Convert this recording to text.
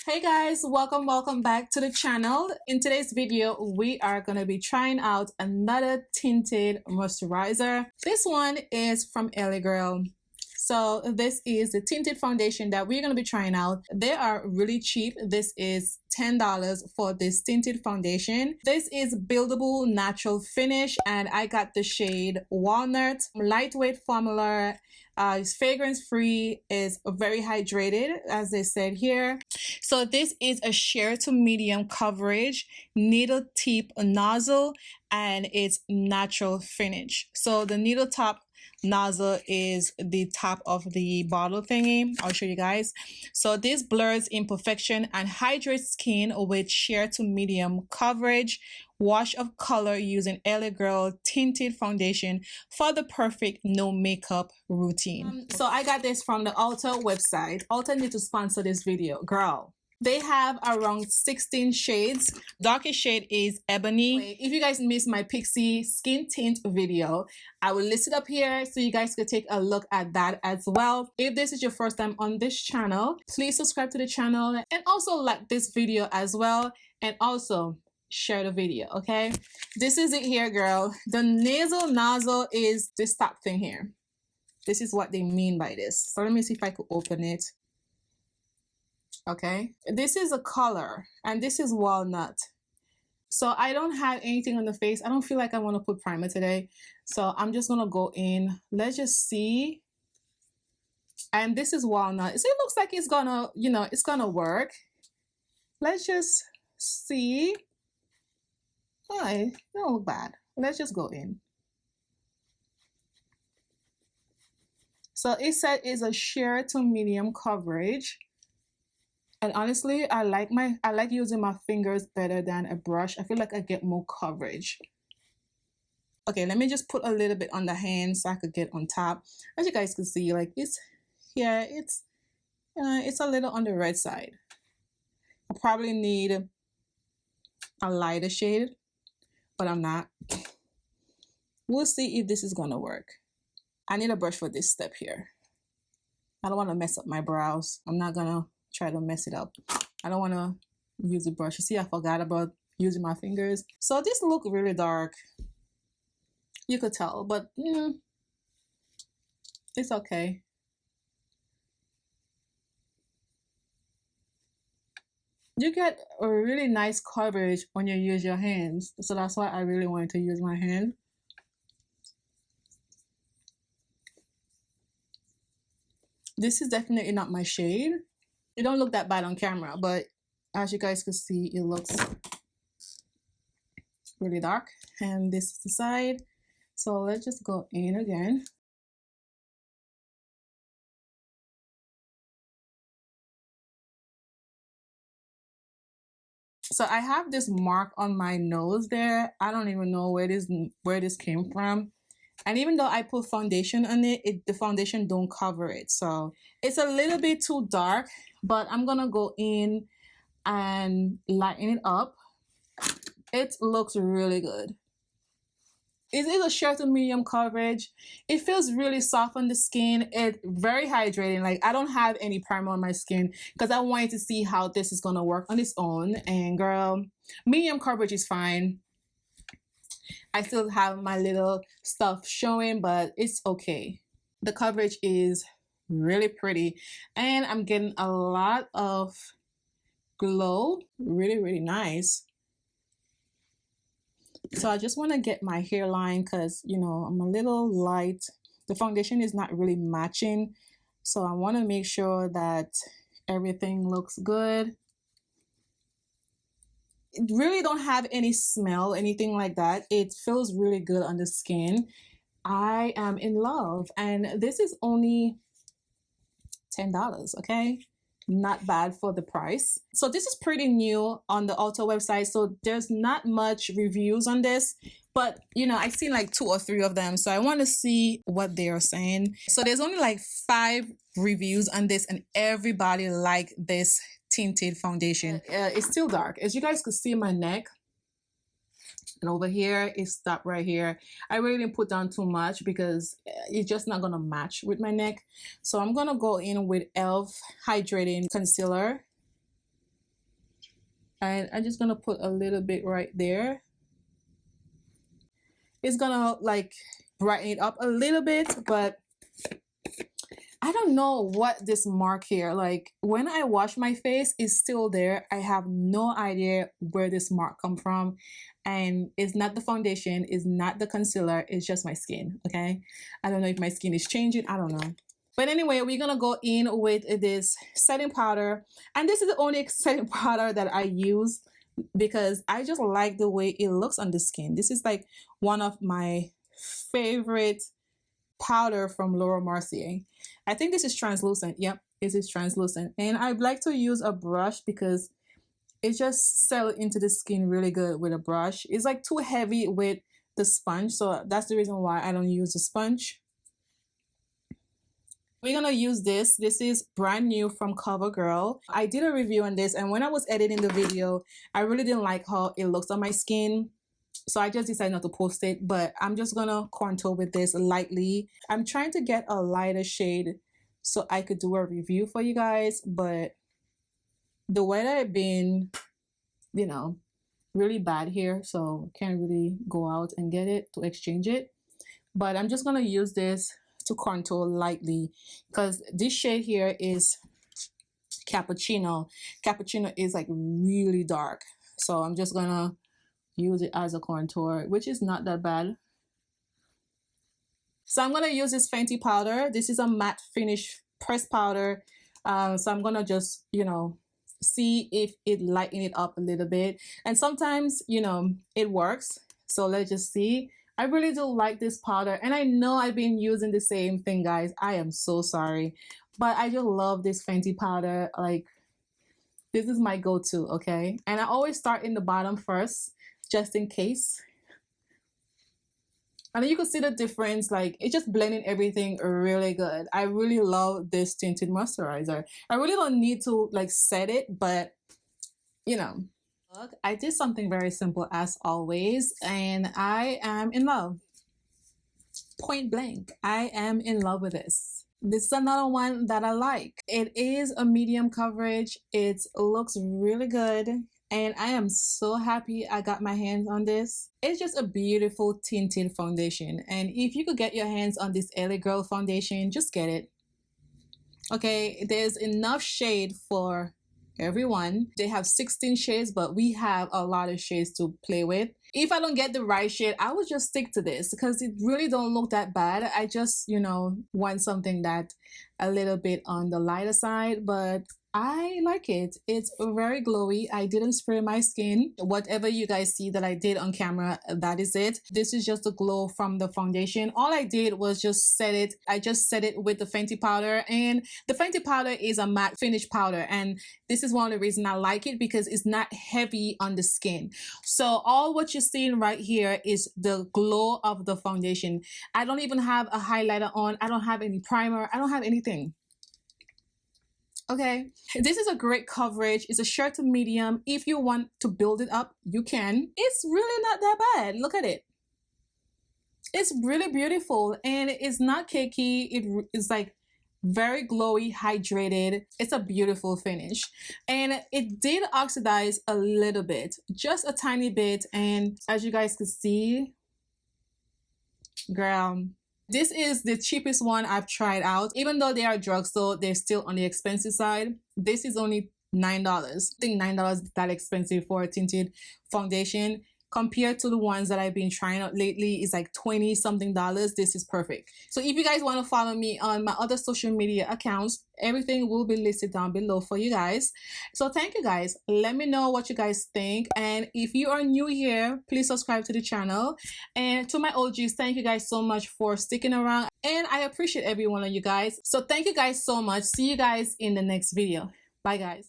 Hey guys, welcome back to the channel. In today's video we are going to be trying out another tinted moisturizer. This one is from BELLE Girl. So this is the tinted foundation that we're going to be trying out. They are really cheap. This is $10 for this tinted foundation. This is buildable natural finish and I got the shade Walnut. Lightweight formula. It's fragrance free, is very hydrated as they said here. So this is a sheer to medium coverage needle tip nozzle and it's natural finish. So the needle top nozzle is the top of the bottle thingy. I'll show you guys. So this blurs imperfection and hydrates skin with sheer to medium coverage. Wash of color using BELLE Girl tinted foundation for the perfect no makeup routine. So I got this from the Ulta website. Ulta need to sponsor this video, girl. They have around 16 shades. Darkest shade is Ebony. If you guys missed my Pixie skin tint video, I will list it up here so you guys could take a look at that as well. If this is your first time on this channel, please subscribe to the channel and also like this video as well, and also share the video. Okay, this is it here, girl. The nasal nozzle is this top thing here. This is what they mean by this. So let me see if I could open it. Okay, this is a color and this is walnut. So I don't have anything on the face. I don't feel like I want to put primer today, so I'm just gonna go in. Let's just see. And this is walnut. So it looks like it's gonna, you know, it's gonna work. Let's just see. Oh, it don't look bad. Let's just go in. So it said it's a sheer to medium coverage. And honestly, I like using my fingers better than a brush. I feel like I get more coverage. Okay, let me just put a little bit on the hand so I could get on top. As you guys can see, like it's a little on the red side. I probably need a lighter shade, but I'm not. We'll see if this is gonna work. I need a brush for this step here. I don't want to mess up my brows. I'm not gonna try to mess it up. I don't want to use a brush. You see, I forgot about using my fingers. So this look really dark. You could tell, but it's okay. You get a really nice coverage when you use your hands. So that's why I really wanted to use my hand. This is definitely not my shade. It don't look that bad on camera, but as you guys can see, it looks really dark. And this is the side. So let's just go in again. So I have this mark on my nose there. I don't even know where this came from. And even though I put foundation on it, the foundation don't cover it. So it's a little bit too dark, but I'm gonna go in and lighten it up. It looks really good. It is a sheer to medium coverage. It feels really soft on the skin. It's very hydrating. Like I don't have any primer on my skin because I wanted to see how this is gonna work on its own. And girl, medium coverage is fine. I still have my little stuff showing, but it's okay. The coverage is really pretty and I'm getting a lot of glow. Really nice. So I just want to get my hairline because, you know, I'm a little light. The foundation is not really matching. So I want to make sure that everything looks good. It really don't have any smell, anything like that. It feels really good on the skin. I am in love, and this is only $10, okay? Not bad for the price. So this is pretty new on the Ulta website, so there's not much reviews on this, but you know, I've seen like 2 or 3 of them, so I want to see what they are saying. So there's only like 5 reviews on this and everybody like this tinted foundation. It's still dark, as you guys could see my neck, and over here it stopped right here. I really didn't put down too much because it's just not gonna match with my neck. So I'm gonna go in with ELF hydrating concealer And I'm just gonna put a little bit right there. It's gonna like brighten it up a little bit, but I don't know what this mark here, like when I wash my face, it's still there. I have no idea where this mark come from, and it's not the foundation, it's not the concealer, it's just my skin. Okay, I don't know if my skin is changing, I don't know. But anyway, we're gonna go in with this setting powder, and this is the only setting powder that I use because I just like the way it looks on the skin. This is like one of my favorite powder from Laura Mercier. I think this is translucent. Yep, it is translucent. And I like to use a brush because it just settles into the skin really good with a brush. It's like too heavy with the sponge, so that's the reason why I don't use a sponge. We're gonna use this. This is brand new from CoverGirl. I did a review on this, and when I was editing the video, I really didn't like how it looks on my skin. So I just decided not to post it, but I'm just gonna contour with this lightly. I'm trying to get a lighter shade so I could do a review for you guys, but the weather had been, you know, really bad here, so can't really go out and get it to exchange it. But I'm just gonna use this to contour lightly because this shade here is Cappuccino. Cappuccino is like really dark, so I'm just gonna use it as a contour, which is not that bad. So I'm gonna use this Fenty powder. This is a matte finish pressed powder. So I'm gonna just, you know, see if it lighten it up a little bit. And sometimes, you know, it works. So let's just see. I really do like this powder, and I know I've been using the same thing, guys. I am so sorry, but I just love this Fenty powder. Like, this is my go-to, okay? And I always start in the bottom first, just in case. And you can see the difference, like it's just blending everything really good. I really love this tinted moisturizer. I really don't need to like set it, but you know. Look, I did something very simple as always, and I am in love. Point blank, I am in love with this. This is another one that I like. It is a medium coverage. It looks really good, and I am so happy I got my hands on this. It's just a beautiful tinted foundation, and if you could get your hands on this LA Girl foundation, just get it. Okay, there's enough shade for everyone. They have 16 shades, but we have a lot of shades to play with. If I don't get the right shade, I would just stick to this because it really don't look that bad. I just, you know, want something that a little bit on the lighter side, but I like it. It's very glowy. I didn't spray my skin. Whatever you guys see that I did on camera, that is it. This is just the glow from the foundation. All I did was just set it. I just set it with the Fenty powder, and the Fenty powder is a matte finish powder, and this is one of the reasons I like it because it's not heavy on the skin. So all what you're seeing right here is the glow of the foundation. I don't even have a highlighter on. I don't have any primer. I don't have anything. Okay, this is a great coverage. It's a short to medium. If you want to build it up, you can. It's really not that bad. Look at it. It's really beautiful, and it's not cakey. It is like very glowy, hydrated. It's a beautiful finish, and it did oxidize a little bit, just a tiny bit. And as you guys can see, girl, this is the cheapest one I've tried out. Even though they are drugstore, they're still on the expensive side. This is only $9. I think $9 is that expensive for a tinted foundation. Compared to the ones that I've been trying out lately, is like 20 something dollars. This is perfect. So if you guys want to follow me on my other social media accounts, everything will be listed down below for you guys. So thank you guys. Let me know what you guys think, and if you are new here, please subscribe to the channel. And to my OGs, thank you guys so much for sticking around, and I appreciate every one of you guys. So thank you guys so much. See you guys in the next video. Bye guys.